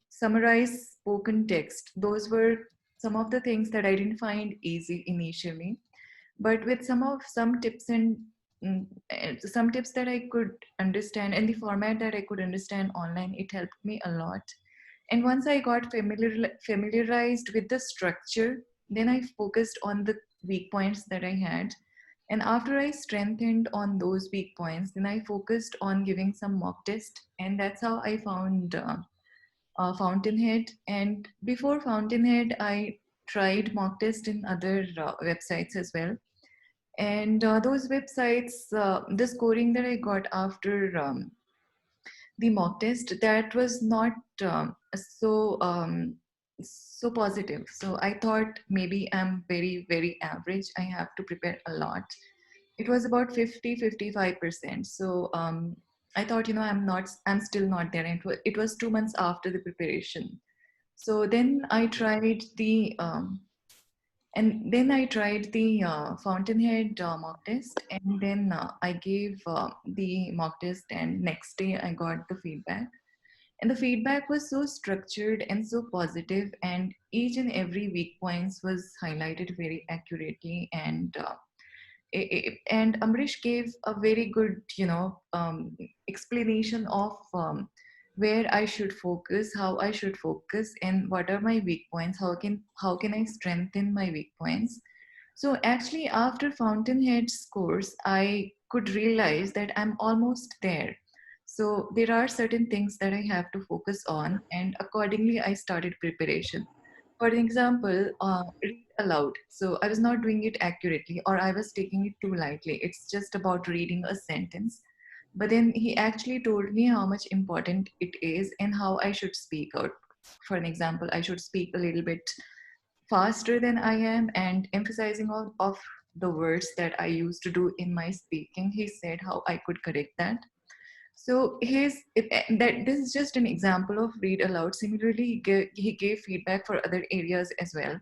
summarize spoken text. Those were some of the things that I didn't find easy initially, but with some tips and some tips that I could understand in the format that I could understand online, it helped me a lot. And once I got familiarized with the structure, then I focused on the weak points that I had. And after I strengthened on those weak points, then I focused on giving some mock test. And that's how I found Fountainhead. And before Fountainhead, I tried mock test in other websites as well. And those websites, the scoring that I got after the mock test, that was not so positive. So I thought maybe I'm very, very average. I have to prepare a lot. It was about 50-55%. So I thought, I'm still not there. And it was 2 months after the preparation. So then I tried the Fountainhead mock test, and then I gave the mock test, and next day I got the feedback. And the feedback was so structured and so positive, and each and every weak points was highlighted very accurately. And Amrish gave a very good, explanation of where I should focus, how I should focus, and what are my weak points. How can I strengthen my weak points? So actually, after Fountainhead's course, I could realize that I'm almost there. So there are certain things that I have to focus on, and accordingly, I started preparation. For example, read aloud. So I was not doing it accurately, or I was taking it too lightly. It's just about reading a sentence. But then he actually told me how much important it is and how I should speak out. For an example, I should speak a little bit faster than I am and emphasizing of the words that I used to do in my speaking. He said how I could correct that. So that this is just an example of read aloud. Similarly, he gave feedback for other areas as well,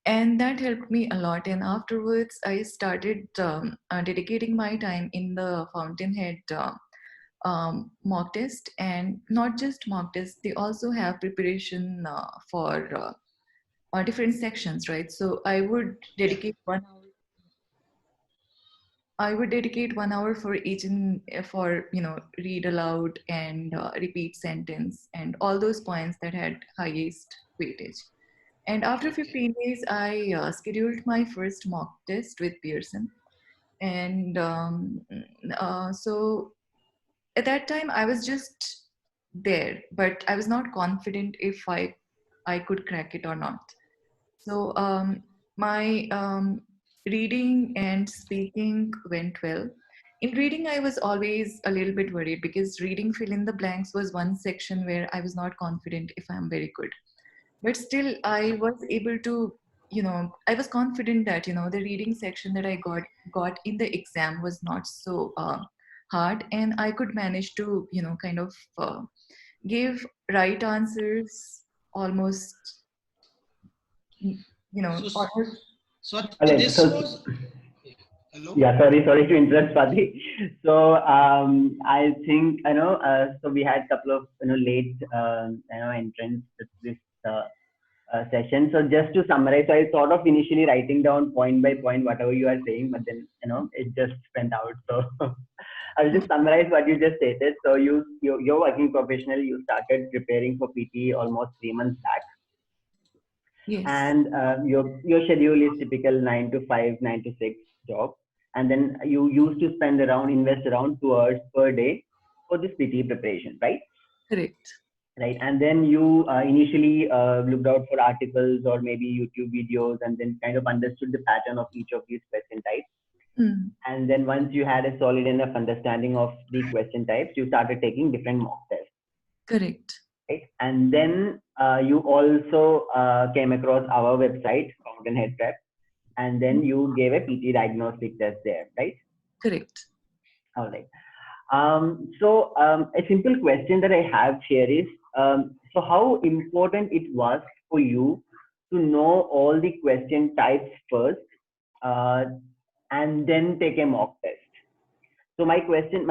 and that helped me a lot. And afterwards, I started dedicating my time in the Fountainhead mock test, and not just mock test. They also have preparation for different sections, right? So Yeah. I would dedicate 1 hour for each and for read aloud and repeat sentence and all those points that had highest weightage. And after Okay. 15 days, I scheduled my first mock test with Pearson. And so at that time, I was just there, but I was not confident if I could crack it or not. So my reading and speaking went well. In reading, I was always a little bit worried because reading fill in the blanks was one section where I was not confident if I'm very good. But still, I was able to, I was confident that the reading section that I got in the exam was not so hard, and I could manage to kind of give right answers almost So, almost. Swati, Alright, this so was. Yeah. Hello. yeah, sorry to interrupt, Swati. So I think so we had a couple of late entrants to this session. So just to summarize, so I thought of initially writing down point by point whatever you are saying, but then it just went out. So I'll just summarize what you just stated. So you're working professional. You started preparing for PT almost 3 months back, Yes, and your schedule is typical 9 to 5, 9 to 6 job, and then you used to invest around 2 hours per day for this PT preparation, right? correct. Right, and then you initially looked out for articles or maybe YouTube videos, and then kind of understood the pattern of each of these question types. Mm, And then once you had a solid enough understanding of the question types, you started taking different mock tests, correct. right? And then you also came across our website, Fountainhead Prep, and then you gave a PT diagnostic test there, right? Correct. All right. A simple question that I have here is, so how important it was for you to know all the question types first, uh, and then take a mock test? So my question,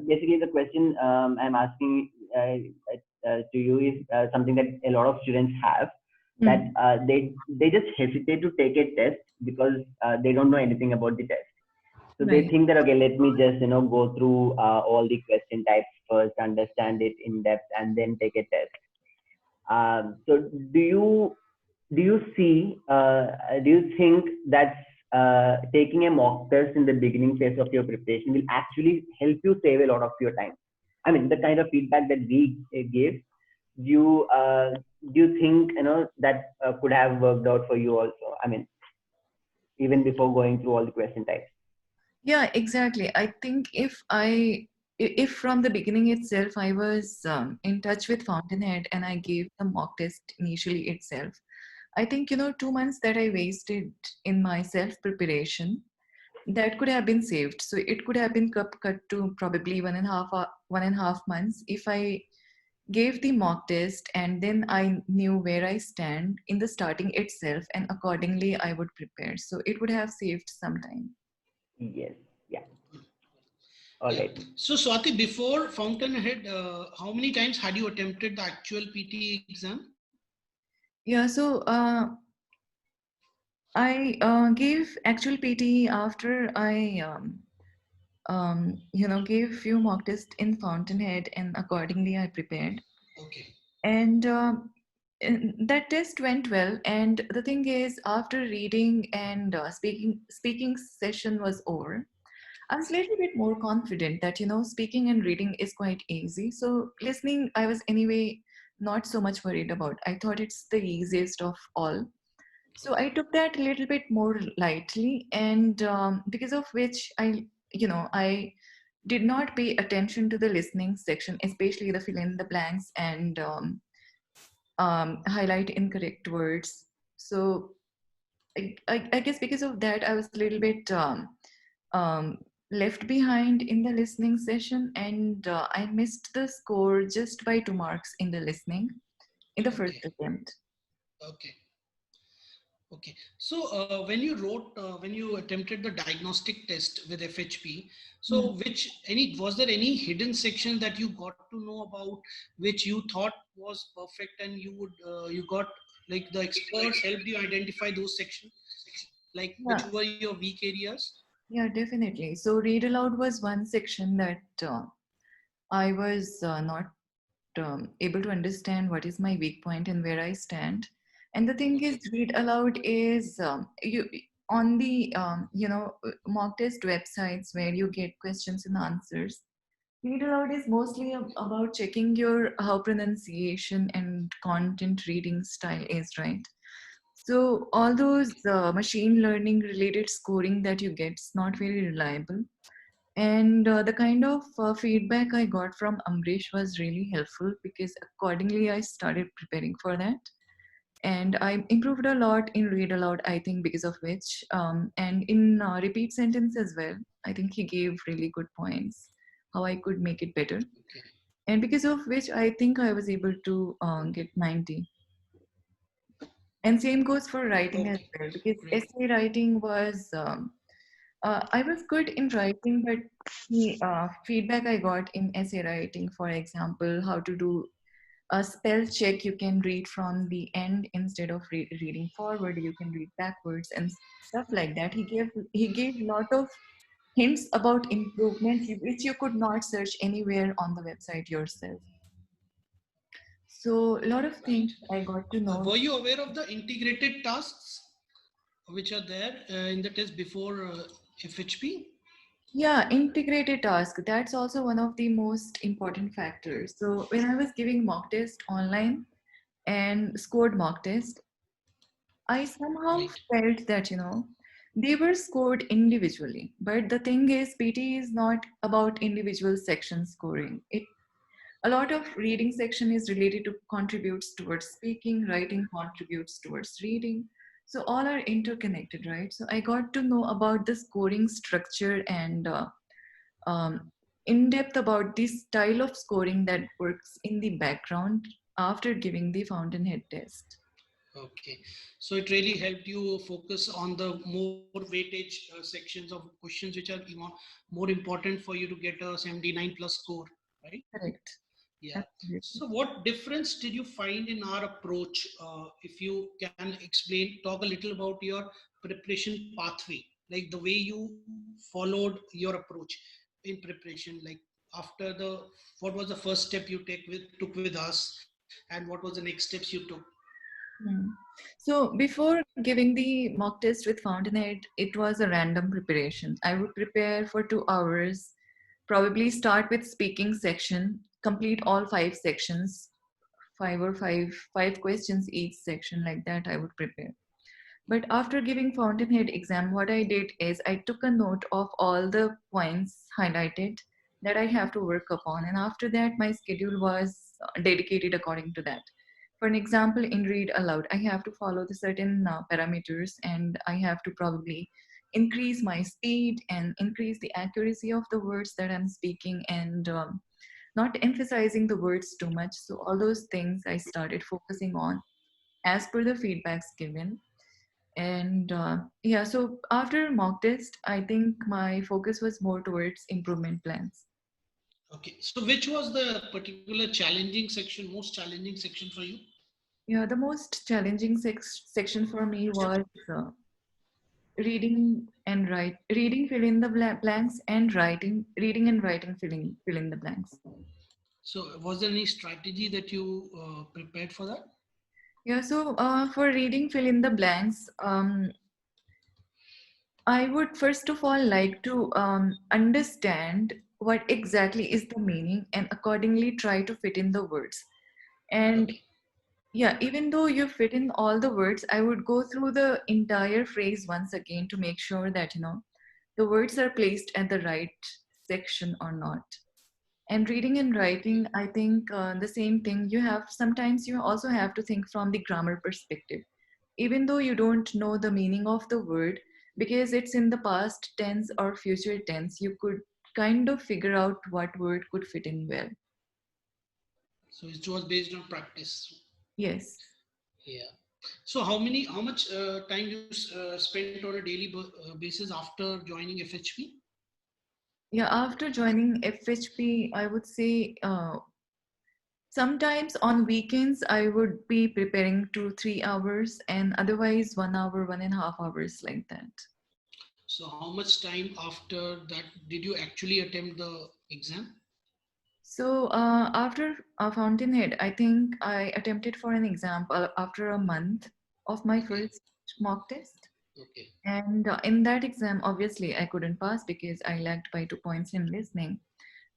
basically the question I'm asking to you is something that a lot of students have, that Mm. they just hesitate to take a test because they don't know anything about the test. So they Right. think that, okay, let me just go through all the question types first, understand it in depth, and then take a test. So do you see do you think that taking a mock test in the beginning phase of your preparation will actually help you save a lot of your time? I mean, the kind of feedback that we gave, do you think that could have worked out for you also? I mean, even before going through all the question types. Yeah, exactly. I think if from the beginning itself I was in touch with Fountainhead and I gave the mock test initially itself, I think 2 months that I wasted in my self preparation, that could have been saved. So it could have been cut to probably 1.5 months if I gave the mock test and then I knew where I stand in the starting itself, and accordingly I would prepare. So it would have saved some time. Yes. Yeah. All Yeah. right. So Swati, before Fountainhead, how many times had you attempted the actual PTE exam? Yeah, so I gave actual PT after I gave few mock tests in Fountainhead, and accordingly I prepared. Okay. And that test went well. And the thing is, after reading and speaking session was over, I was a little bit more confident that speaking and reading is quite easy. So listening, I was anyway not so much worried about. I thought it's the easiest of all. So I took that a little bit more lightly, and because of which I did not pay attention to the listening section, especially the fill in the blanks and highlight incorrect words. So I guess because of that, I was a little bit um, left behind in the listening session, and I missed the score just by 2 marks in the listening in the first Okay. attempt. Okay. Okay. So when you attempted the diagnostic test with FHP, Hmm. so was there any hidden section that you got to know about, which you thought was perfect, and you got, like, the experts helped you identify those sections, like which Yeah, were your weak areas? yeah, definitely. So read aloud was one section that I was not able to understand what is my weak point and where I stand. And the thing is, Okay. read aloud is you on the mock test websites where you get questions and answers. Read aloud is mostly about checking your how pronunciation and content reading style is, right? So all those machine learning related scoring that you get is not very reliable. And the kind of feedback I got from Ambrish was really helpful because accordingly I started preparing for that. And I improved a lot in read aloud, I think, because of which. And in repeat sentence as well, I think he gave really good points how I could make it better. Okay. And because of which, I think I was able to get 90. And same goes for writing as Okay. well, because Great. essay writing was I was good in writing, but the feedback I got in essay writing, for example, how to do a spell check, you can read from the end instead of reading forward, you can read backwards and stuff like that. He gave a lot of hints about improvement which you could not search anywhere on the website yourself. So a lot of things Right. I got to know. Were you aware of the integrated tasks which are there in the test before FHP? Yeah, integrated task. That's also one of the most important factors. So when I was giving mock test online and scored mock test, I somehow Right. felt that, they were scored individually. But the thing is, PT is not about individual section scoring. A lot of reading section is related to contributes towards speaking, writing contributes towards reading. So all are interconnected, right? So I got to know about the scoring structure and um, in depth about the style of scoring that works in the background after giving the Fountainhead test. Okay. So it really helped you focus on the more weightage sections of questions which are more important for you to get a 79 plus score, right? Correct. Yeah. Absolutely. So, what difference did you find in our approach? If you can explain, talk a little about your preparation pathway, like the way you followed your approach in preparation. Like after the, what was the first step you took with us, and what was the next steps you took? Hmm. So before giving the mock test with Fountainhead, it was a random preparation. I would prepare for 2 hours, probably start with speaking section, complete all 5 sections, five questions each section, like that I would prepare. But after giving Fountainhead exam, what I did is I took a note of all the points highlighted that I have to work upon, and after that my schedule was dedicated according to that. For an example, in read aloud, I have to follow the certain parameters, and I have to probably increase my speed and increase the accuracy of the words that I'm speaking, and not emphasizing the words too much. So all those things I started focusing on as per the feedbacks given. And yeah, so after mock test, I think my focus was more towards improvement plans. Okay. So, which was the particular challenging section, most challenging section for you? Yeah, the most challenging section for me was reading, fill in the blanks, and reading and writing, fill in the blanks. So, was there any strategy that you prepared for that? Yeah, so for reading, fill in the blanks, I would first of all like to understand what exactly is the meaning and accordingly try to fit in the words. And Okay. yeah, even though you fit in all the words, I would go through the entire phrase once again to make sure that, the words are placed at the right section or not. And reading and writing, I think the same thing. Sometimes you also have to think from the grammar perspective. Even though you don't know the meaning of the word, because it's in the past tense or future tense, you could kind of figure out what word could fit in well. So, it was based on practice. Yes. Yeah. So, how much time you spent on a daily basis after joining FHP? Yeah, after joining FHP, I would say sometimes on weekends I would be preparing 2 3 hours, and otherwise 1 hour, 1.5 hours, like that. So, how much time after that did you actually attempt the exam? So after Fountainhead, I think I attempted for an exam after a month of my Okay. first mock test. Okay. And in that exam, obviously, I couldn't pass because I lagged by 2 points in listening.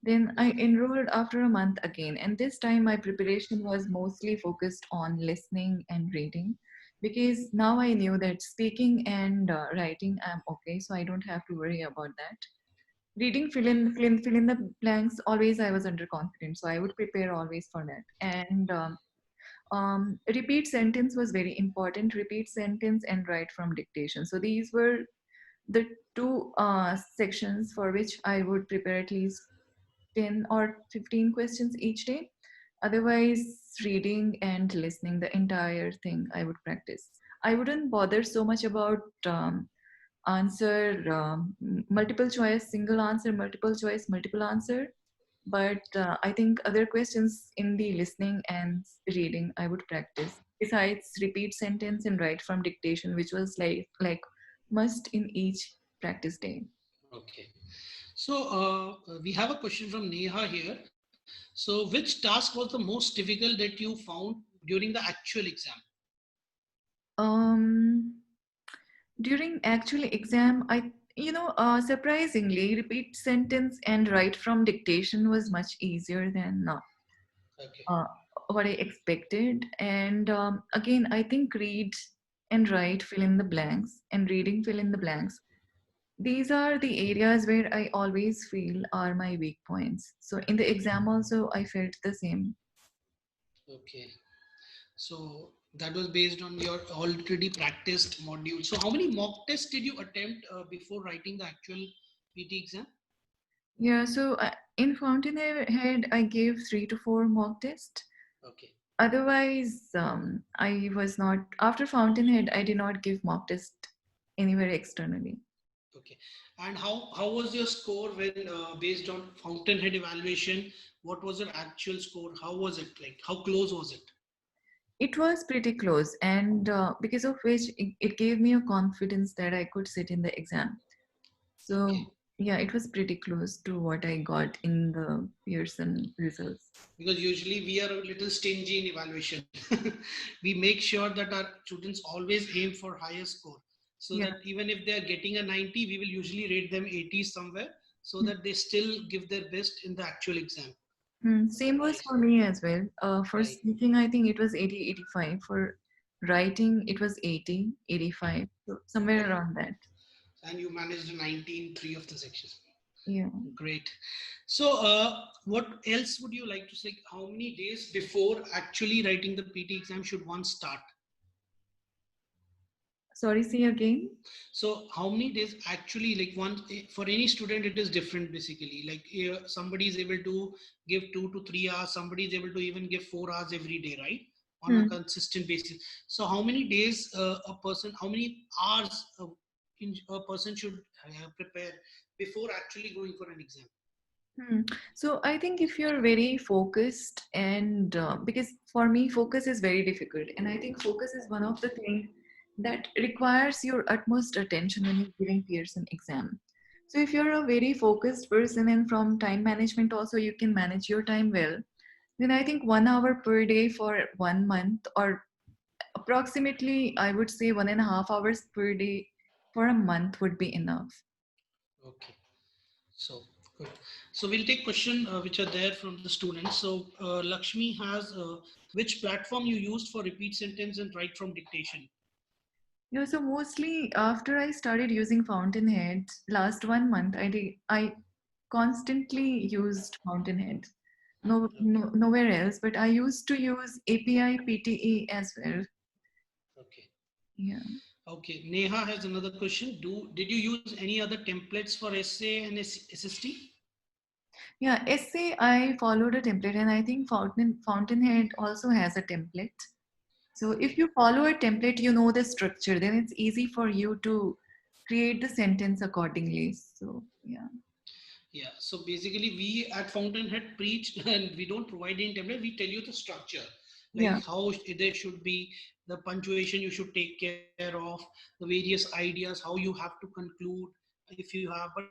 Then I Okay. enrolled after a month again, and this time my preparation was mostly focused on listening and reading, because now I knew that speaking and writing I'm okay, so I don't have to worry about that. Reading, fill in the blanks, always I was underconfident, so I would prepare always for that. And repeat sentence was very important. Repeat sentence and write from dictation. So these were the two sections for which I would prepare at least 10 or 15 questions each day. Otherwise, reading and listening, the entire thing I would practice. I wouldn't bother so much about answer, multiple choice, single answer, multiple choice, multiple answer. But I think other questions in the listening and reading I would practice. Besides repeat sentence and write from dictation, which was like must in each practice day. Okay. So, we have a question from Neha here. So, which task was the most difficult that you found during the actual exam? Um, During actual exam, surprisingly, repeat sentence and write from dictation was much easier than Okay. uh, what I expected. And again, I think read and write, fill in the blanks, and reading, fill in the blanks. These are the areas where I always feel are my weak points. So in the exam also, I felt the same. Okay. So, that was based on your already practiced module. So, how many mock tests did you attempt before writing the actual PT exam? Yeah, so in Fountainhead, I gave 3 to 4 mock tests. Okay. Otherwise, I was not, after Fountainhead, I did not give mock test anywhere externally. Okay. And how was your score when based on Fountainhead evaluation? What was your actual score? How was it like? How close was it? It was pretty close, and because of which it gave me a confidence that I could sit in the exam. Okay. So yeah, it was pretty close to what I got in the Pearson results. Because usually we are a little stingy in evaluation. We make sure that our students always aim for higher score, so Yeah. that even if they are getting a 90, we will usually rate them 80 somewhere, so Mm. that they still give their best in the actual exam. Same was Right, for me as well. For right, speaking, I think it was 80, 85. For writing, it was 80, 85. So somewhere okay. around that. And you managed a 90 in three of the sections. Yeah. Great. So, what else would you like to say? How many days before actually writing the PT exam should one start? Sorry, see again. So how many days actually, like one for any student it is different basically. Like somebody is able to give 2 to 3 hours, somebody is able to even give 4 hours every day, right? On a Hmm. consistent basis. So how many days a person, how many hours a person should prepare before actually going for an exam? Hmm. So I think if you're very focused, and because for me focus is very difficult, and I think focus is one of the things that requires your utmost attention when you're giving Pearson exam. So if you're a very focused person, and from time management also you can manage your time well, then I think 1 hour per day for 1 month, or approximately I would say 1.5 hours per day for a month would be enough. Okay. So good. So we'll take question which are there from the students. So Lakshmi has which platform you used for repeat sentence and write from dictation? Yeah, so mostly after I started using Fountainhead last 1 month, I constantly used Fountainhead. Nowhere else, but I used to use API PTE as well. Okay. Yeah. Okay. Neha has another question. Did you use any other templates for essay and SST? Yeah, essay I followed a template, and I think Fountainhead also has a template. So if Okay. you follow a template, you know the structure, then it's easy for you to create the sentence accordingly. So yeah. Yeah. So basically, we at Fountainhead preach, and we don't provide any template. We tell you the structure, like Yeah. how there should be the punctuation you should take care of, the various ideas, how you have to conclude if you have. But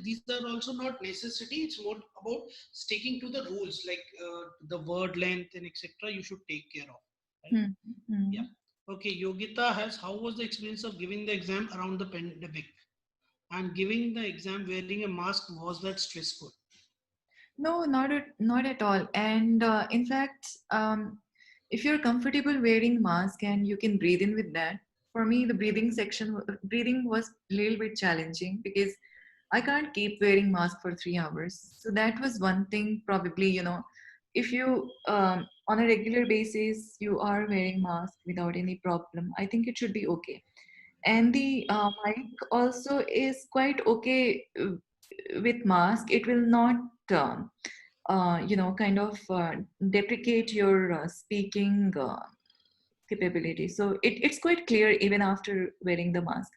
these are also not necessity. It's more about sticking to the rules, like the word length and etc. You should take care of, right? Hmm. Yeah. Hmm. Okay. Yogita has how was the experience of giving the exam around the pandemic? And giving the exam wearing a mask, was that stressful? No, not at all. And in fact, if you're comfortable wearing mask and you can breathe in with that, for me the breathing was a little bit challenging because I can't keep wearing mask for 3 hours. So that was one thing. Probably, if you on a regular basis you are wearing mask without any problem, I think it should be okay. And the mic also is quite okay with mask. It will not kind of deprecate your speaking capability. So it's quite clear even after wearing the mask.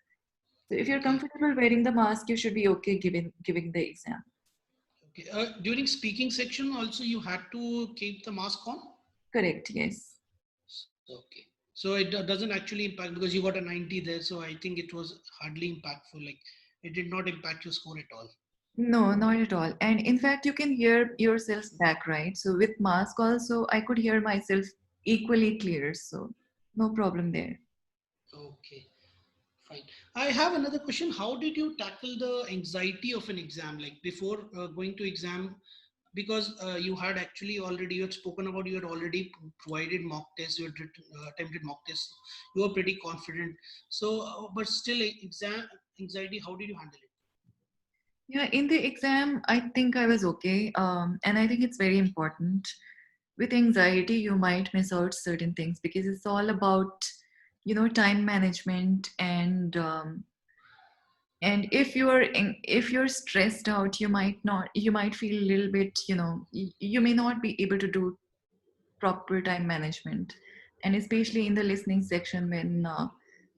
So if you're Okay. comfortable wearing the mask, you should be okay giving the exam. Okay. During speaking section, also you had to keep the mask on. Correct, yes. Okay. So it doesn't actually impact because you got a 90 there. So I think it was hardly impactful. Like it did not impact your score at all. No, not at all. And in fact, you can hear yourself back, right? So with mask also, I could hear myself equally clear. So no problem there. Okay. Fine. I have another question. How did you tackle the anxiety of an exam? Like before going to exam, because you had actually already you had spoken about you had already provided mock tests, you had attempted mock tests, you were pretty confident. So, but still, exam anxiety. How did you handle it? Yeah, in the exam, I think I was okay. And I think it's very important. With anxiety, you might miss out certain things because it's all about, time management, and if you're stressed out, you might feel a little bit, you may not be able to do proper time management, and especially in the listening section when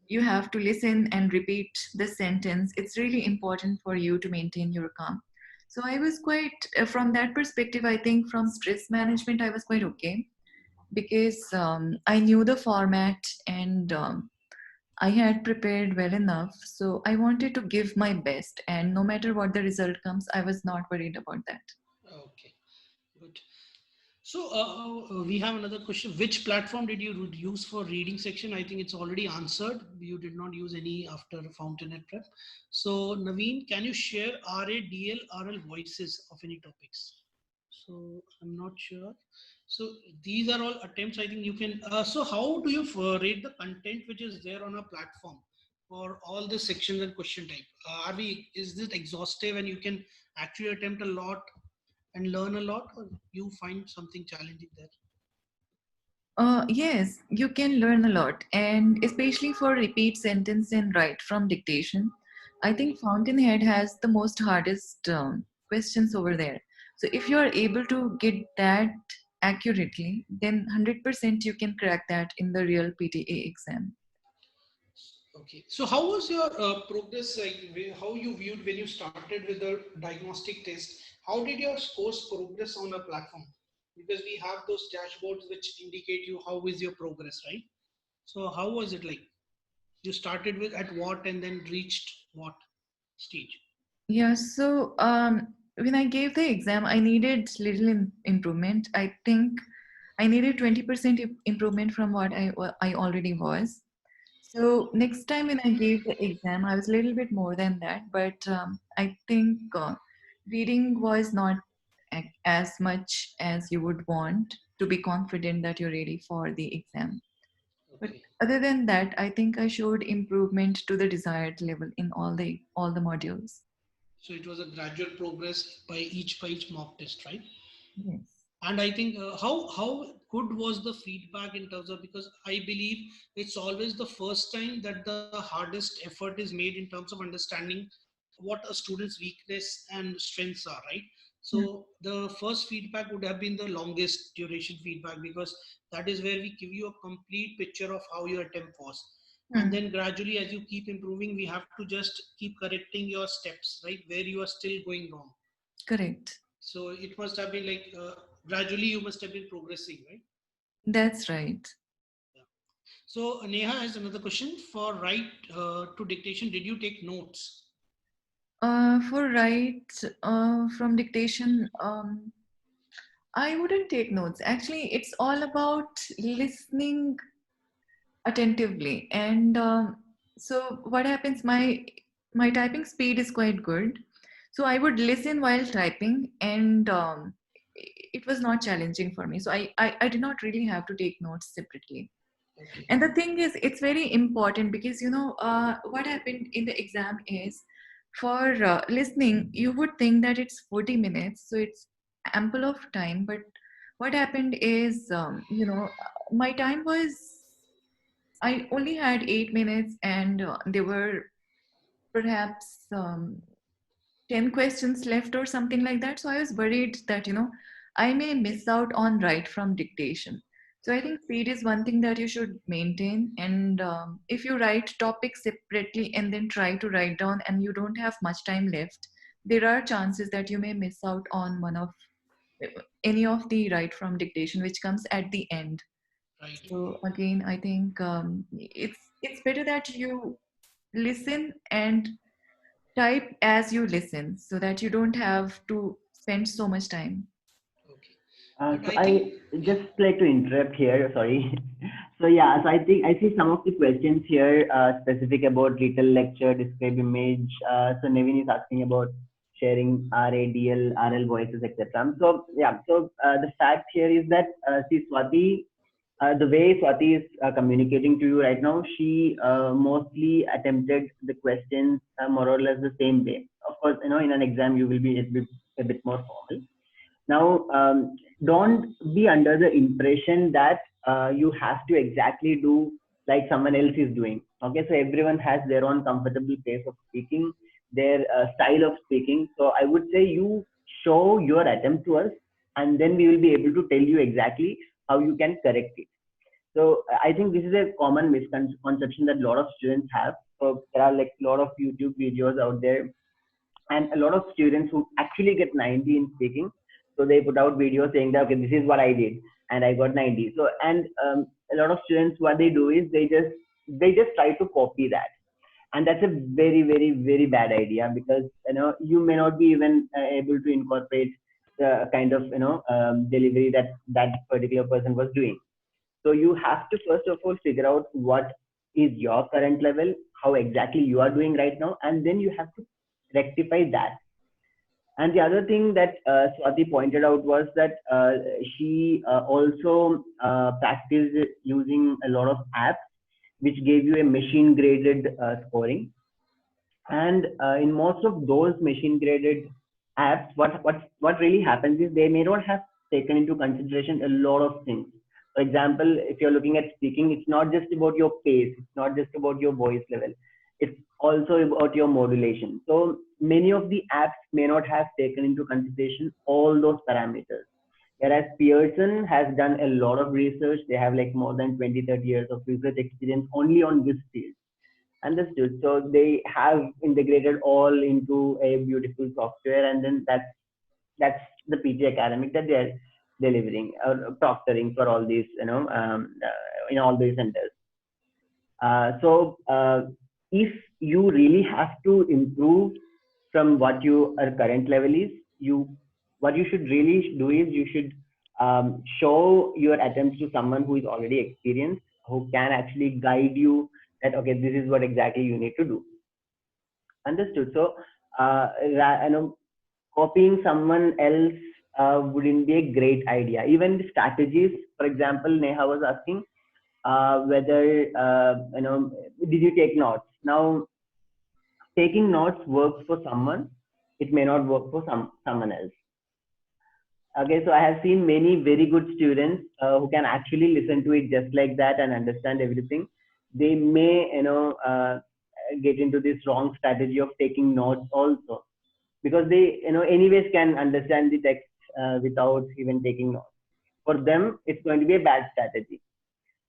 you have to listen and repeat the sentence. It's really important for you to maintain your calm. So I was quite, from that perspective, I think from stress management, I was quite okay because I knew the format and I had prepared well enough. So I wanted to give my best, and no matter what the result comes, I was not worried about that. Okay, good. So we have another question. Which platform did you use for reading section? I think it's already answered. You did not use any after Fountainhead prep. So Naveen, can you share RADL, RL voices of any topics? So I'm not sure. So these are all attempts. I think you can. So how do you rate the content which is there on a platform for all the sections and question type? Are we? Is this exhaustive and you can actually attempt a lot and learn a lot, or you find something challenging there? Yes, you can learn a lot, and especially for repeat sentence and write from dictation. I Okay. think Fountainhead has the most hardest questions over there. So if you are able to get that accurately, then 100% you can crack that in the real PTE exam. Okay. So how was your progress? Like how you viewed when you started with the diagnostic test? How did your scores progress on a platform? Because we have those dashboards which indicate you how is your progress, right? So how was it like? You started with at what and then reached what stage? Yeah, so when I gave the exam, I needed little improvement. I think I needed 20% improvement from what I already was. So next time when I gave the exam, I was a little bit more than that, but I think reading was not as much as you would want to be confident that you're ready for the exam. But Okay. other than that, I think I showed improvement to the desired level in all the modules. So it was a gradual progress by each mock test, right? Yes. And I think how good was the feedback in terms of, because I believe it's always the first time that the hardest effort is made in terms of understanding what a student's weakness and strengths are, right? So Hmm. the first feedback would have been the longest duration feedback, because that is where we give you a complete picture of how your attempt was. And Hmm. then gradually as you keep improving, we have to just keep correcting your steps, right, where you are still going wrong. Correct. So it must have been like gradually you must have been progressing, right? That's right. Yeah. So Neha has another question for write to dictation. Did you take notes? For write from dictation, I wouldn't take notes. Actually, it's all about listening attentively. And so what happens? My typing speed is quite good, so I would listen while typing, and it was not challenging for me. So I did not really have to take notes separately. Okay. And the thing is, it's very important because what happened in the exam is for listening, you would think that it's 40 minutes, so it's ample of time. But what happened is, my time was, I only had 8 minutes, and there were perhaps 10 questions left or something like that. So I was worried that, I may miss out on write from dictation. So I think speed is one thing that you should maintain. And if you write topics separately and then try to write down and you don't have much time left, there are chances that you may miss out on any of the write from dictation, which comes at the end. Right. So again, I think it's better that you listen and type as you listen, so that you don't have to spend so much time. Okay. But So I think, I yeah. just like to interrupt here. Sorry. So yeah, so I think I see some of the questions here specific about little lecture, describe image. So Nevin is asking about sharing RADL, RL voices, etc. So yeah, so the fact here is that see Swati, the way Swati is communicating to you right now, she mostly attempted the questions more or less the same way. Of course, in an exam you will be a bit more formal. Now, don't be under the impression that you have to exactly do like someone else is doing. Okay, so everyone has their own comfortable pace of speaking, their style of speaking. So I would say you show your attempt to us, and then we will be able to tell you exactly how you can correct it. So I think this is a common misconception that a lot of students have. So there are like a lot of YouTube videos out there, and a lot of students who actually get 90 in speaking. So they put out videos saying that, okay, this is what I did and I got 90. So and a lot of students, what they do is they just try to copy that, and that's a very very very bad idea, because you may not be even able to incorporate the kind of delivery that that particular person was doing. So you have to first of all figure out what is your current level, how exactly you are doing right now, and then you have to rectify that. And the other thing that Swati pointed out was that she also practiced using a lot of apps which gave you a machine graded scoring. And in most of those machine graded apps, what really happens is they may not have taken into consideration a lot of things. For example, if you're looking at speaking, it's not just about your pace, it's not just about your voice level, it's also about your modulation. So many of the apps may not have taken into consideration all those parameters. Whereas Pearson has done a lot of research. They have like more than 20, 30 years of research experience only on this field. Understood. So they have integrated all into a beautiful software, and then that's the PG Academic that they are delivering or proctoring for all these, in all these centers. So if you really have to improve from what your current level is, what you should really do is you should show your attempts to someone who is already experienced, who can actually guide you that, okay, this is what exactly you need to do. Understood. So copying someone else wouldn't be a great idea. Even the strategies, for example, Neha was asking whether did you take notes. Now taking notes works for someone, it may not work for someone else. Okay, so I have seen many very good students who can actually listen to it just like that and understand everything. They may get into this wrong strategy of taking notes also, because they anyways can understand the text without even taking notes. For them it's going to be a bad strategy.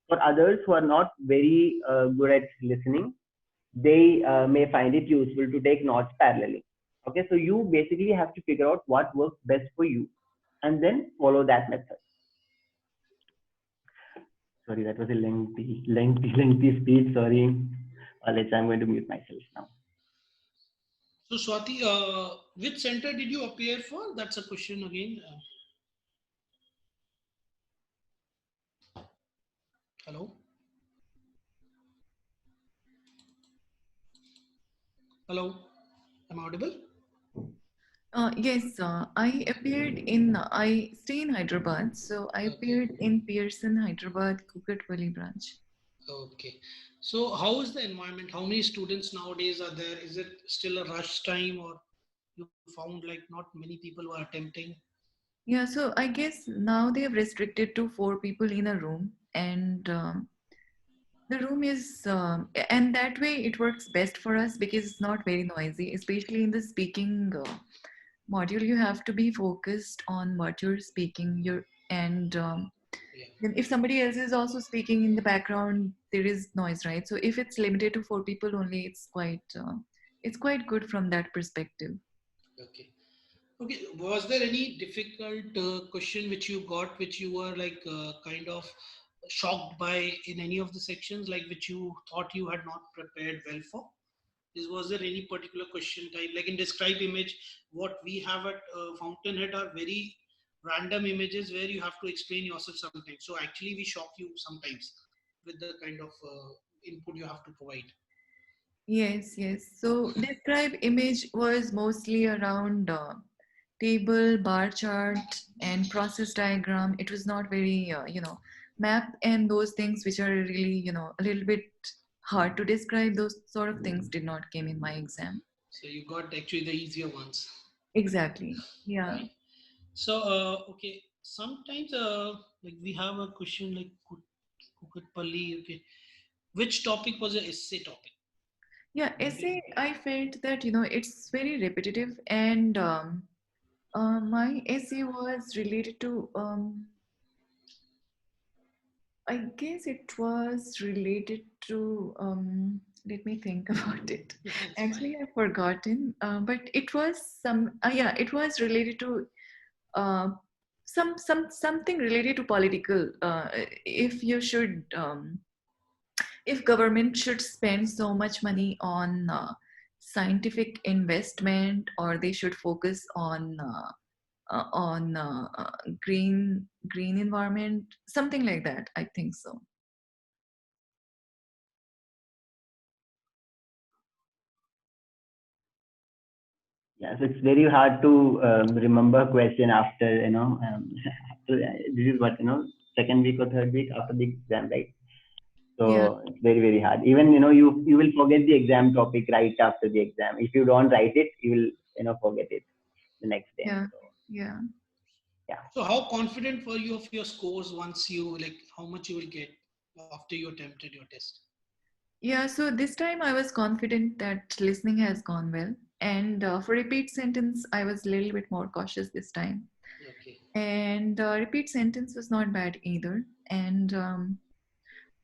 For others who are not very good at listening, they may find it useful to take notes parallelly. Okay, so you basically have to figure out what works best for you and then follow that method. Sorry, that was a lengthy speech. Sorry. I'm going to mute myself now. So Swati, which center did you appear for? That's a question again. Hello? Hello? Am I audible? Yes, I stay in Hyderabad, so I Okay. appeared in Pearson, Hyderabad, Kukatpally branch. Okay. So how is the environment? How many students nowadays are there? Is it still a rush time, or you found like not many people were attempting? Yeah, so I guess now they have restricted to 4 people in a room, and the room is, and that way it works best for us because it's not very noisy, especially in the speaking module. You have to be focused on what you're speaking. And Yeah. then if somebody else is also speaking in the background, there is noise, right? So if it's limited to 4 people only, it's quite good from that perspective. Okay. Okay. Was there any difficult question which you got, which you were like kind of shocked by in any of the sections, like which you thought you had not prepared well for? Was there any particular question type, like in describe image? What we have at Fountainhead are very random images where you have to explain yourself sometimes. So actually, we shock you sometimes with the kind of input you have to provide. Yes, yes. So describe image was mostly around table, bar chart, and process diagram. It was not very, map and those things which are really, a little bit hard to describe. Those sort of things did not came in my exam. So you got actually the easier ones, Exactly. Yeah. right? So okay, sometimes like we have a question like Kukatpalli. Okay, which topic was an essay topic? Yeah. Essay, I felt that, it's very repetitive, and my essay was related to, I guess it was related to, let me think about it. It's fine. Actually, I've forgotten, but it was yeah, it was related to uh, something related to political. If you should, if government should spend so much money on scientific investment, or they should focus on green environment, something like that. I think so. Yeah, so it's very hard to remember question after, so this is what, second week or third week after the exam, right? Yeah, So it's very, very hard. Even, you will forget the exam topic right after the exam. If you don't write it, you will, forget it the next day. yeah, So yeah. yeah. So how confident were you of your scores once you like how much you will get after you attempted your test? Yeah, so this time I was confident that listening has gone well. And for repeat sentence, I was a little bit more cautious this time. Okay. And repeat sentence was not bad either. And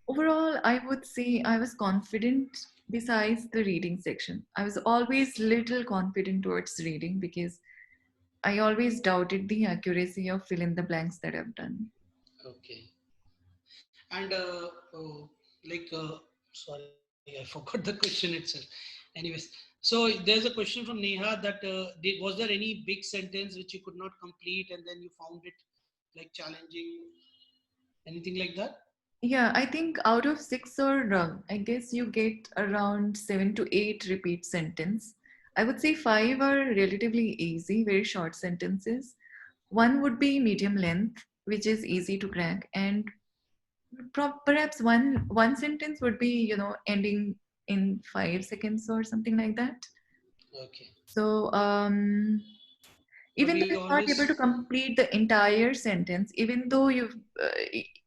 overall, I would say I was confident besides the reading section. I was always little confident towards reading because I always doubted the accuracy of fill in the blanks that I've done. Okay. And sorry, I forgot the question itself. Anyways, so there's a question from Neha that was there any big sentence which you could not complete and then you found it like challenging, anything like that? Yeah, I think out of six, or I guess you get around 7 to 8 repeat sentence. I would say five are relatively easy, very short sentences. One would be medium length, which is easy to crack, and perhaps one sentence would be, ending in 5 seconds or something like that. Okay. So But even though we you're not able always to complete the entire sentence, even though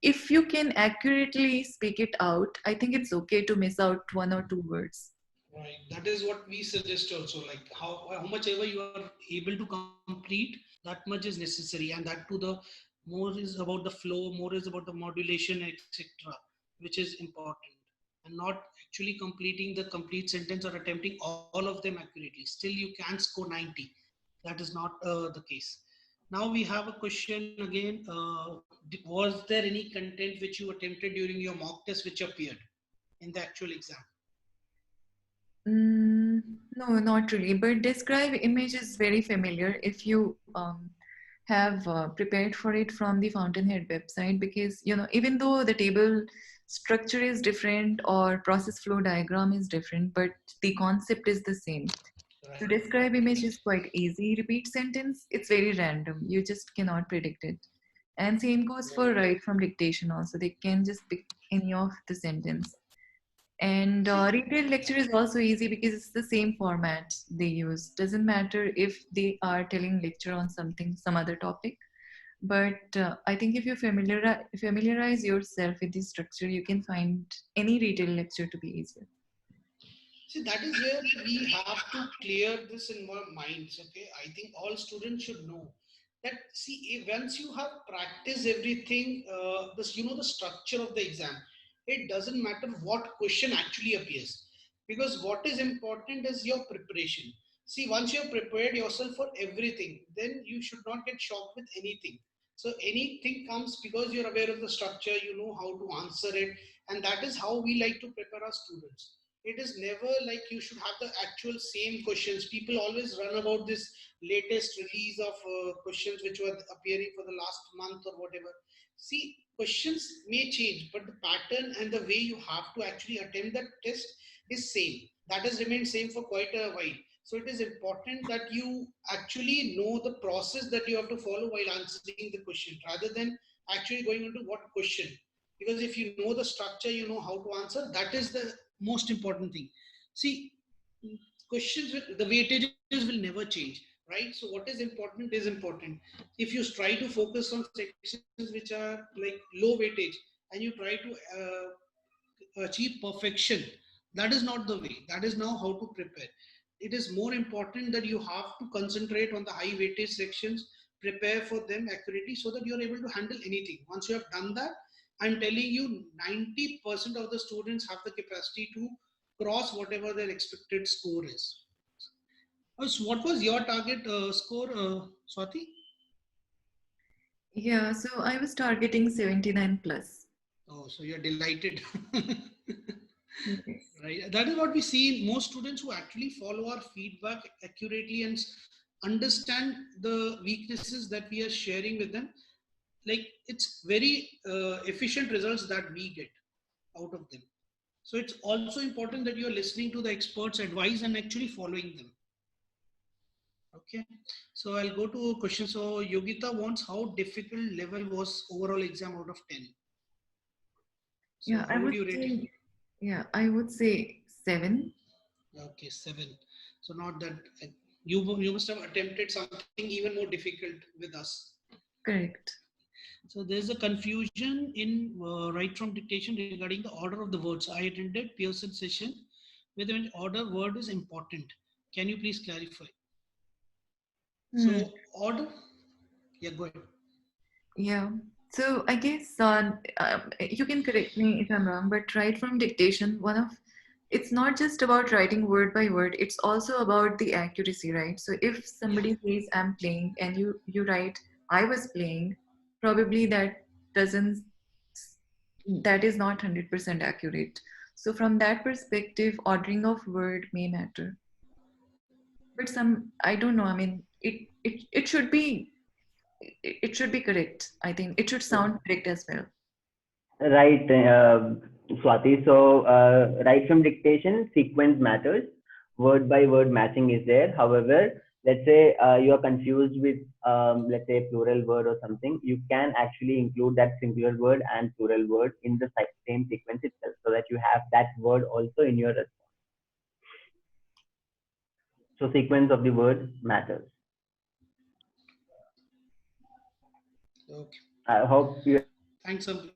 if you can accurately speak it out, I think it's okay to miss out 1 or 2 words. right. That is what we suggest also. Like how much ever you are able to complete, that much is necessary, and that to the more is about the flow, more is about the modulation, etc., which is important, and not actually completing the complete sentence or attempting all of them accurately. Still, you can score 90. That is not the case. Now we have a question again. Was there any content which you attempted during your mock test which appeared in the actual exam? Mm, no, not really. But describe image is very familiar if you have prepared for it from the Fountainhead website, because even though the table structure is different or process flow diagram is different, but the concept is the same. To Right. describe image is quite easy. Repeat sentence, it's very random. You just cannot predict it. And same goes for Right. write from dictation also. They can just pick any of the sentence. And See, retail lecture is also easy because it's the same format they use. Doesn't matter if they are telling lecture on something, some other topic. But I think if you familiarize yourself with the structure, you can find any retail lecture to be easier. see, that is where we have to clear this in our minds. Okay, I think all students should know that. See, once you have practiced everything, this the structure of the exam. It doesn't matter what question actually appears, because what is important is your preparation. See, once you have prepared yourself for everything, then you should not get shocked with anything. So anything comes because you're aware of the structure, you know how to answer it, and that is how we like to prepare our students. It is never like you should have the actual same questions. People always run about this latest release of questions which were appearing for the last month or whatever. See, questions may change, but the pattern and the way you have to actually attempt that test is same. That has remained same for quite a while. So it is important that you actually know the process that you have to follow while answering the question, rather than actually going into what question. Because if you know the structure, you know how to answer. That is the most important thing. See, questions with the weightages will never change, right? So what is important is important. If you try to focus on sections which are like low weightage and you try to achieve perfection, that is not the way. That is now how to prepare. It is more important that you have to concentrate on the high weightage sections, prepare for them accurately so that you are able to handle anything. Once you have done that, I'm telling you, 90% of the students have the capacity to cross whatever their expected score is. So what was your target score, Swati? Yeah, so I was targeting 79 plus. Oh, so you're delighted. Yes. Right. That is what we see in most students who actually follow our feedback accurately and understand the weaknesses that we are sharing with them. Like, it's very efficient results that we get out of them. So it's also important that you're listening to the experts' advice and actually following them. Okay. So I'll go to a question. So Yogita wants how difficult level was overall exam out of 10. So Yeah, how I would would you rate it? say, yeah, I would say 7. Okay, 7. So not that you must have attempted something even more difficult with us. Correct. So there's a confusion in right from dictation regarding the order of the words. I attended Pearson session where the order word is important. Can you please clarify? Hmm. So order, yeah, go ahead. Yeah. So I guess you can correct me if I'm wrong, but right from dictation, it's not just about writing word by word, it's also about the accuracy, right? So if Yeah. somebody says I'm playing and you write I was playing, probably doesn't that is not 100% accurate. So from that perspective, ordering of word may matter. But I don't know, I mean, it should be it should be correct. I think it should sound correct as well. Right, Swati. So, right from dictation, sequence matters. Word by word matching is there. However, let's say you are confused with, let's say, plural word or something. You can actually include that singular word and plural word in the same sequence itself, so that you have that word also in your response. So, sequence of the word matters. Okay. I hope you. Thanks, Ambrish.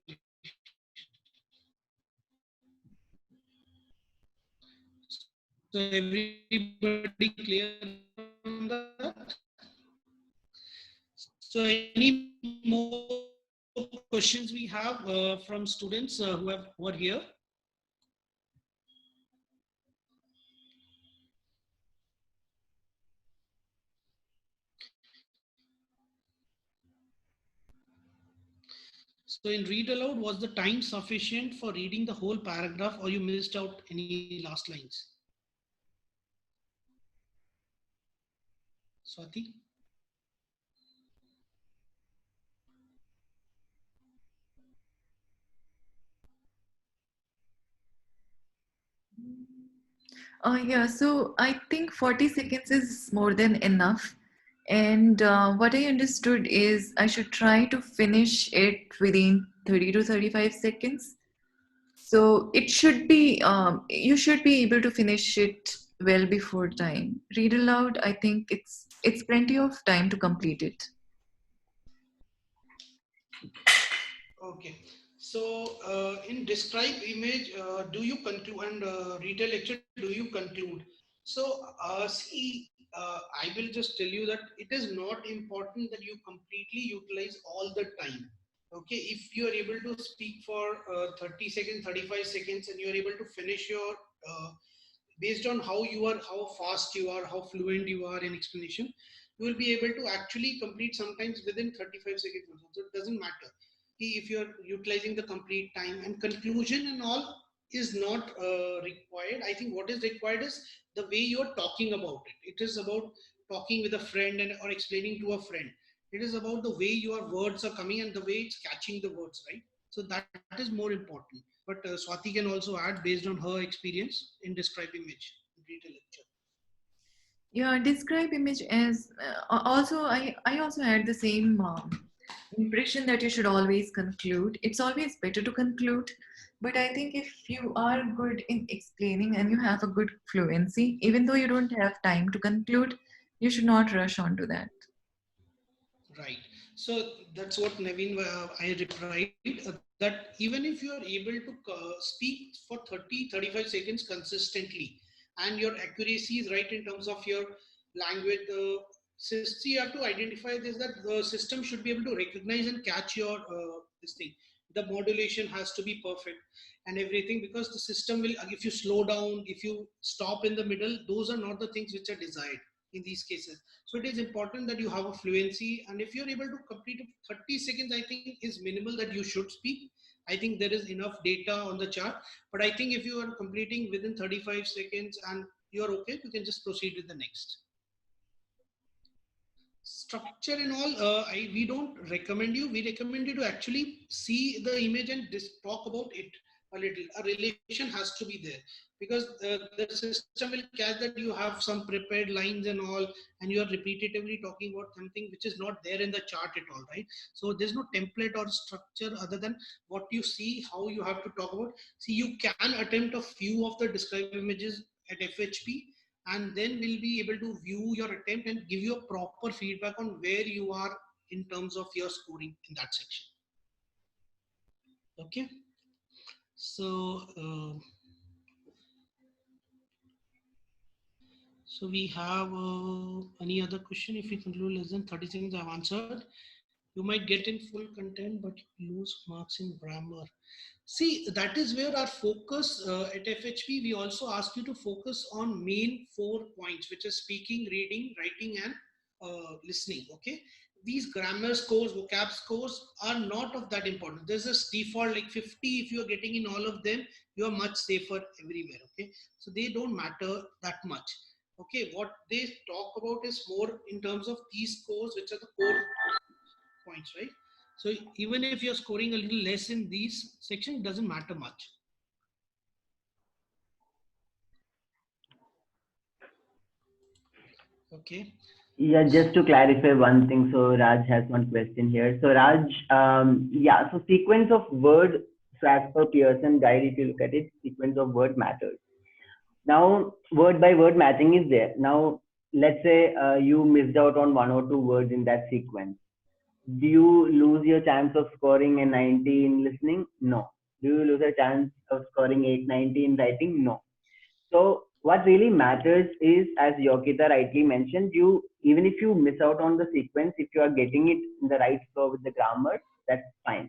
So everybody clear on that? So any more questions we have from students who are here? So in read aloud, was the time sufficient for reading the whole paragraph, or you missed out any last lines? Swati? Yeah, so I think 40 seconds is more than enough. And what I understood is I should try to finish it within 30 to 35 seconds. So you should be able to finish it well before time. Read aloud, I think it's plenty of time to complete it. Okay. So in describe image, do you conclude, and retail lecture, do you conclude? So see, I will just tell you that it is not important that you completely utilize all the time. Okay, if you are able to speak for 30 seconds, 35 seconds, and you are able to finish your based on how fast you are, how fluent you are in explanation, you will be able to actually complete sometimes within 35 seconds also. So it doesn't matter if you're utilizing the complete time, and conclusion and all is not required. I think what is required is the way you're talking about it. It is about talking with a friend and or explaining to a friend. It is about the way your words are coming and the way it's catching the words, right? So that is more important. But Swati can also add based on her experience in describe image in retail lecture. Yeah, describe image as also I also had the same impression that you should always conclude. It's always better to conclude, but I think if you are good in explaining and you have a good fluency, even though you don't have time to conclude, you should not rush onto that. Right. So that's what Naveen I replied, that even if you are able to speak for 30-35 seconds consistently, and your accuracy is right in terms of your language, the system you have to identify this, that the system should be able to recognize and catch your this thing. the modulation has to be perfect and everything, because the system will, if you slow down, if you stop in the middle, those are not the things which are desired in these cases. So it is important that you have a fluency, and if you're able to complete 30 seconds, I think is minimal that you should speak. I think there is enough data on the chart, but I think if you are completing within 35 seconds and you're okay, you can just proceed with the next. Structure and all, we don't recommend you. We recommend you to actually see the image and talk about it a little. A relation has to be there, because the system will catch that you have some prepared lines and all, and you are repetitively talking about something which is not there in the chart at all, right? So there's no template or structure other than what you see, how you have to talk about. See, you can attempt a few of the describe images at FHP, and then we'll be able to view your attempt and give you a proper feedback on where you are in terms of your scoring in that section. Okay, so so we have any other question? If we conclude less than 30 seconds, I've answered. You might get in full content, but you lose marks in grammar. See, that is where our focus at FHP, we also ask you to focus on main 4 points, which is speaking, reading, writing, and listening. Okay. These grammar scores, vocab scores are not of that importance. There's a default like 50. If you are getting in all of them, you are much safer everywhere. Okay. So they don't matter that much. Okay. What they talk about is more in terms of these scores, which are the core points, right? So even if you're scoring a little less in these sections, it doesn't matter much. Okay. Yeah, just to clarify one thing. So Raj has one question here. So Raj, yeah, so sequence of word, so as per Pearson guide, if you look at it, sequence of word matters. Now, word by word matching is there. Now, let's say you missed out on 1 or 2 words in that sequence. Do you lose your chance of scoring a 90 in listening? No. Do you lose a chance of scoring 890 in writing? No. So what really matters is, as Yokita rightly mentioned, you, even if you miss out on the sequence, if you are getting it in the right flow with the grammar, that's fine.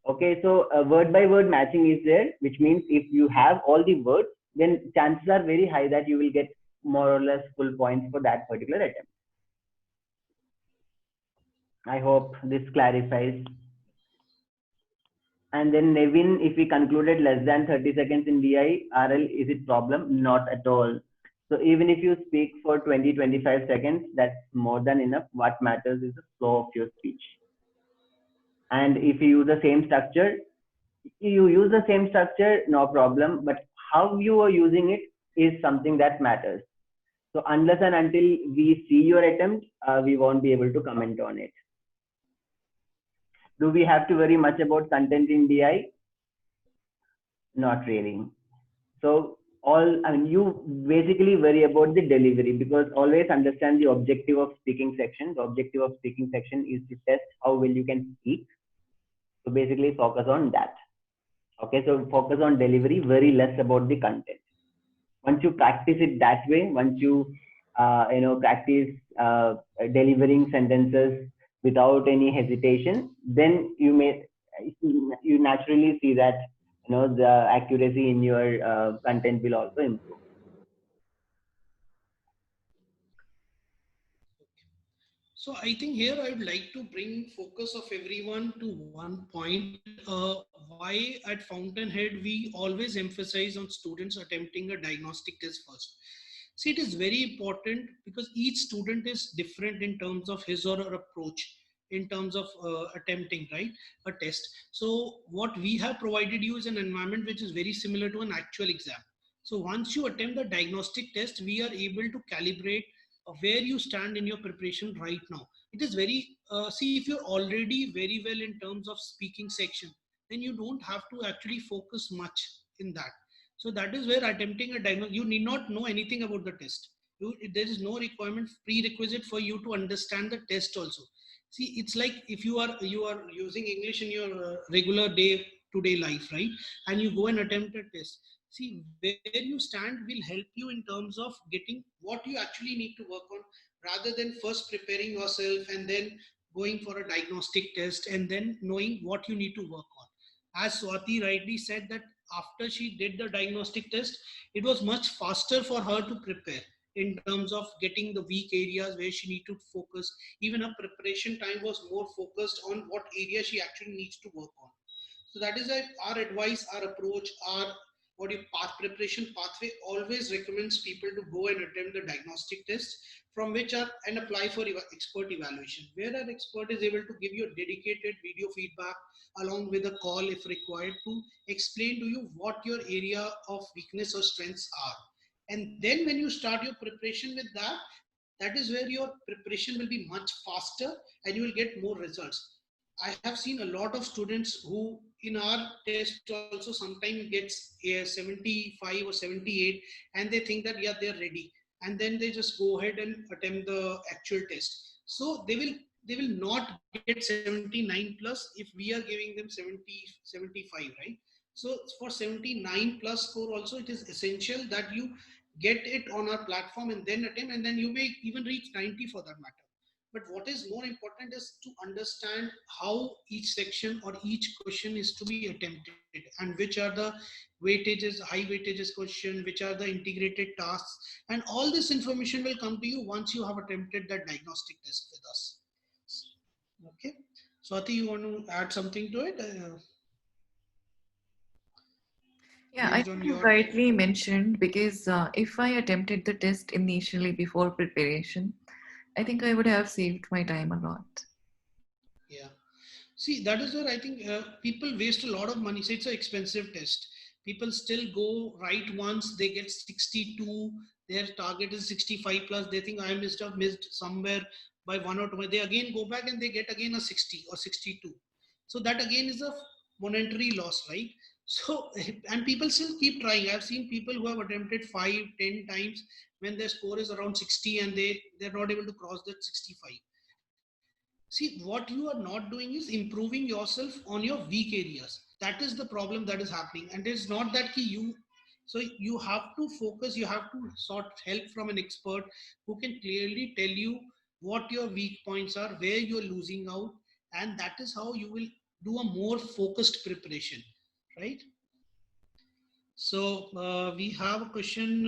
Okay, so word by word matching is there, which means if you have all the words, then chances are very high that you will get more or less full points for that particular attempt. I hope this clarifies. And then Nevin, if we concluded less than 30 seconds in DI, RL, is it problem? Not at all. So even if you speak for 20-25 seconds, that's more than enough. What matters is the flow of your speech. And if you use the same structure, no problem. But how you are using it is something that matters. So unless and until we see your attempt, we won't be able to comment on it. Do we have to worry much about content in DI? Not really. So you basically worry about the delivery, because always understand the objective of speaking section. The objective of speaking section is to test how well you can speak. So basically focus on that. Okay, so focus on delivery, worry less about the content. Once you practice it that way, once you practice delivering sentences without any hesitation, then you naturally see that the accuracy in your content will also improve. So I think here I would like to bring focus of everyone to one point. Why at Fountainhead we always emphasize on students attempting a diagnostic test first. See, it is very important because each student is different in terms of his or her approach in terms of attempting, right, a test. So what we have provided you is an environment which is very similar to an actual exam. So once you attempt the diagnostic test, we are able to calibrate where you stand in your preparation right now. It is very, see, if you're already very well in terms of speaking section, then you don't have to actually focus much in that. So that is where attempting a diagnosis, you need not know anything about the test. There is no requirement, prerequisite for you to understand the test also. See, it's like if you are using English in your regular day to day life, right? And you go and attempt a test. See, where you stand will help you in terms of getting what you actually need to work on, rather than first preparing yourself and then going for a diagnostic test and then knowing what you need to work on. as Swati rightly said, that after she did the diagnostic test, it was much faster for her to prepare in terms of getting the weak areas where she need to focus. Even her preparation time was more focused on what area she actually needs to work on. So that is our advice, our approach, our what your path preparation pathway always recommends people to go and attempt the diagnostic test from which are and apply for expert evaluation, where an expert is able to give you a dedicated video feedback along with a call if required to explain to you what your area of weakness or strengths are. And then when you start your preparation with that, that is where your preparation will be much faster and you will get more results. I have seen a lot of students who in our test also sometimes gets a 75 or 78 and they think that yeah they're ready, and then they just go ahead and attempt the actual test. So they will not get 79 plus if we are giving them 70 75, right? So for 79 plus score also it is essential that you get it on our platform and then attempt, and then you may even reach 90 for that matter. But what is more important is to understand how each section or each question is to be attempted and which are the weightages, high weightages question, which are the integrated tasks, and all this information will come to you once you have attempted that diagnostic test with us. Okay. Swati, you want to add something to it Yeah, I based think on you your. rightly mentioned because if I attempted the test initially before preparation, I think I would have saved my time a lot. Yeah. See, that is where I think people waste a lot of money. So it's an expensive test. People still go write once, they get 62, their target is 65 plus. They think I must have missed somewhere by one or two. They again go back and they get again a 60 or 62. So that again is a monetary loss, right? So, and people still keep trying. I've seen people who have attempted 5, 10 times when their score is around 60 and they're not able to cross that 65. See, what you are not doing is improving yourself on your weak areas. That is the problem that is happening. And it's not that so you have to focus, you have to sort help from an expert who can clearly tell you what your weak points are, where you're losing out, and that is how you will do a more focused preparation, right? So we have a question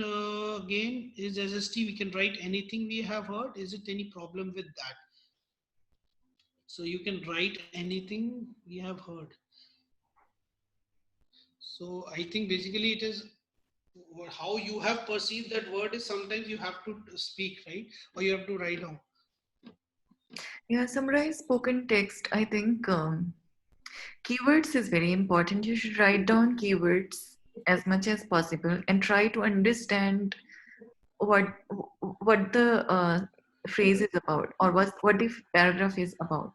again. Is SST, we can write anything we have heard? Is it any problem with that? So you can write anything we have heard. So I think basically it is how you have perceived that word is sometimes you have to speak, right? Or you have to write down. Yeah, summarize spoken text. I think keywords is very important. You should write down keywords as much as possible and try to understand what what the phrase is about or what the paragraph is about,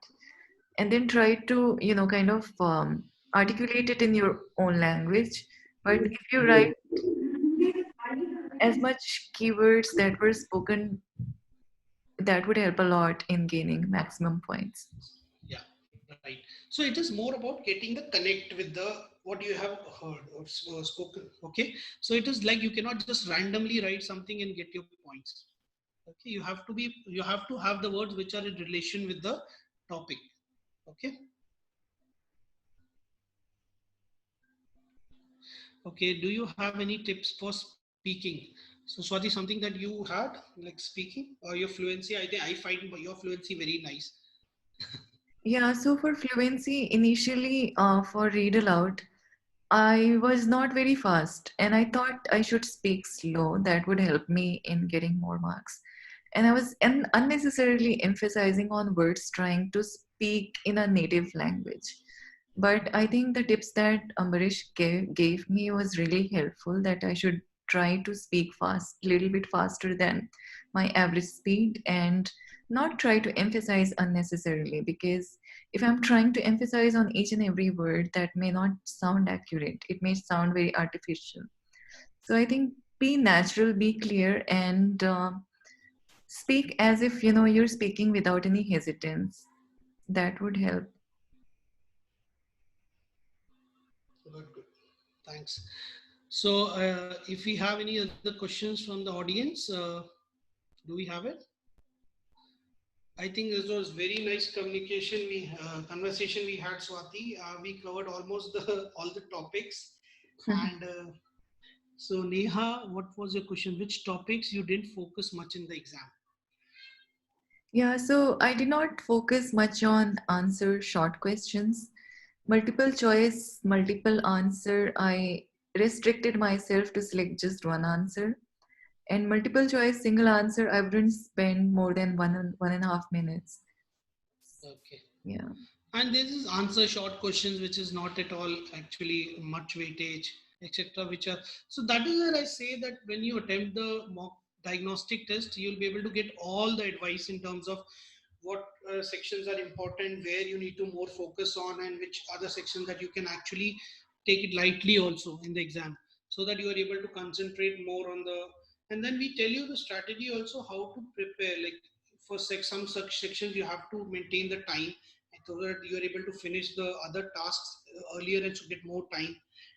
and then try to kind of articulate it in your own language. But if you write as much keywords that were spoken, that would help a lot in gaining maximum points. Yeah, right. So it is more about getting the connect with the what you have heard or spoken. Okay. So it is like you cannot just randomly write something and get your points. Okay. You have to have the words which are in relation with the topic. Okay. Okay, do you have any tips for speaking? So Swati, something that you had like speaking or your fluency, I think I find your fluency very nice. Yeah, so for fluency, initially for read aloud, I was not very fast, and I thought I should speak slow. That would help me in getting more marks. And I was unnecessarily emphasizing on words, trying to speak in a native language. But I think the tips that Ambarish gave me was really helpful, that I should try to speak fast, little bit faster than my average speed, and not try to emphasize unnecessarily, because if I'm trying to emphasize on each and every word, that may not sound accurate. It may sound very artificial. So I think be natural, be clear, and speak as if you're speaking without any hesitance. That would help. Good, good. Thanks. So if we have any other questions from the audience, do we have it? I think this was very nice communication. Conversation we had, Swati. We covered almost the all the topics, and so Neha, what was your question? Which topics you didn't focus much in the exam? Yeah, so I did not focus much on answer short questions. Multiple choice, multiple answer, I restricted myself to select just one answer. And multiple choice, single answer, I wouldn't spend more than 1.5 minutes. Okay. Yeah. And this is answer short questions, which is not at all actually much weightage, etc. Which are so that is where I say that when you attempt the mock diagnostic test, you'll be able to get all the advice in terms of what sections are important, where you need to more focus on, and which other sections that you can actually take it lightly also in the exam, so that you are able to concentrate more on the. And then we tell you the strategy also how to prepare. Like for some such sections, you have to maintain the time so that you are able to finish the other tasks earlier and to get more time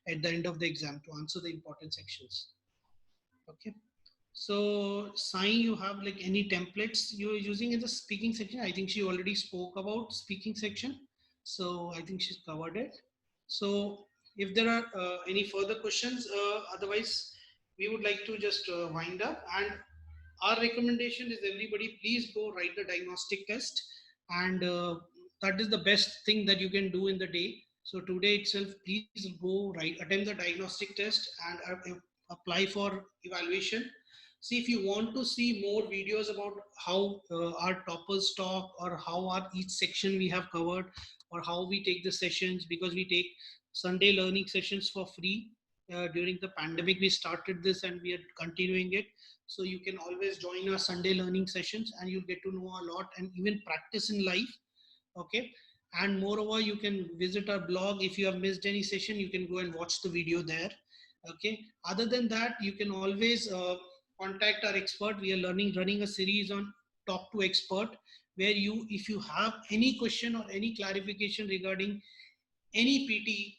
at the end of the exam to answer the important sections. Okay. So, Sai, you have like any templates you are using in the speaking section? I think she already spoke about speaking section. So, I think she's covered it. So, if there are any further questions, otherwise, we would like to just wind up. And our recommendation is everybody please go write the diagnostic test, and that is the best thing that you can do in the day. So today itself, please go write, attempt the diagnostic test and apply for evaluation. See, if you want to see more videos about how our toppers talk, or how our each section we have covered, or how we take the sessions, because we take Sunday learning sessions for free. During the pandemic we started this and we are continuing it, so you can always join our Sunday learning sessions and you'll get to know a lot and even practice in life. Okay. And moreover, you can visit our blog. If you have missed any session, you can go and watch the video there. Okay. Other than that, you can always contact our expert. We are running a series on Talk to Expert, where you, if you have any question or any clarification regarding any PT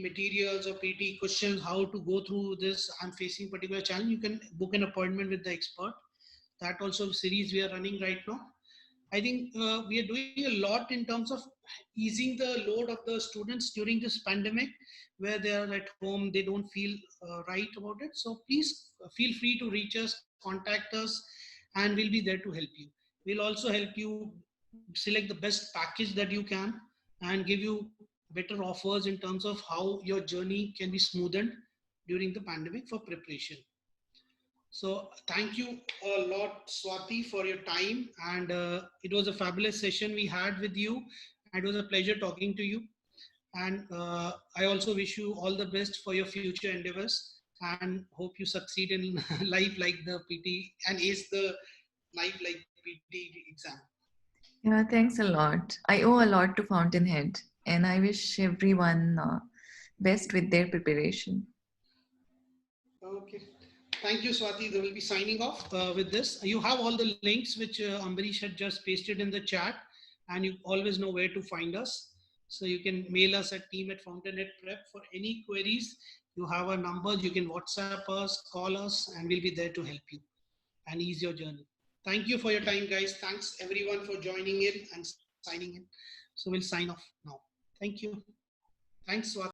materials or PT questions, how to go through this, I'm facing particular challenge, you can book an appointment with the expert. That also series we are running right now. I think we are doing a lot in terms of easing the load of the students during this pandemic, where they are at home, they don't feel right about it. So please feel free to reach us, contact us, and we'll be there to help you. We'll also help you select the best package that you can, and give you better offers in terms of how your journey can be smoothened during the pandemic for preparation. So thank you a lot, Swati, for your time. And it was a fabulous session we had with you. And it was a pleasure talking to you. And I also wish you all the best for your future endeavors, and hope you succeed in life like the PT and ace the life like PT exam. Yeah, thanks a lot. I owe a lot to Fountainhead, and I wish everyone best with their preparation. Okay. Thank you, Swati. They will be signing off with this. You have all the links which Ambarish had just pasted in the chat, and you always know where to find us. So you can mail us at team@Fountainhead Prep for any queries. You have our numbers. You can WhatsApp us, call us, and we'll be there to help you and ease your journey. Thank you for your time, guys. Thanks everyone for joining in and signing in. So we'll sign off now. Thank you. Thanks, Swati.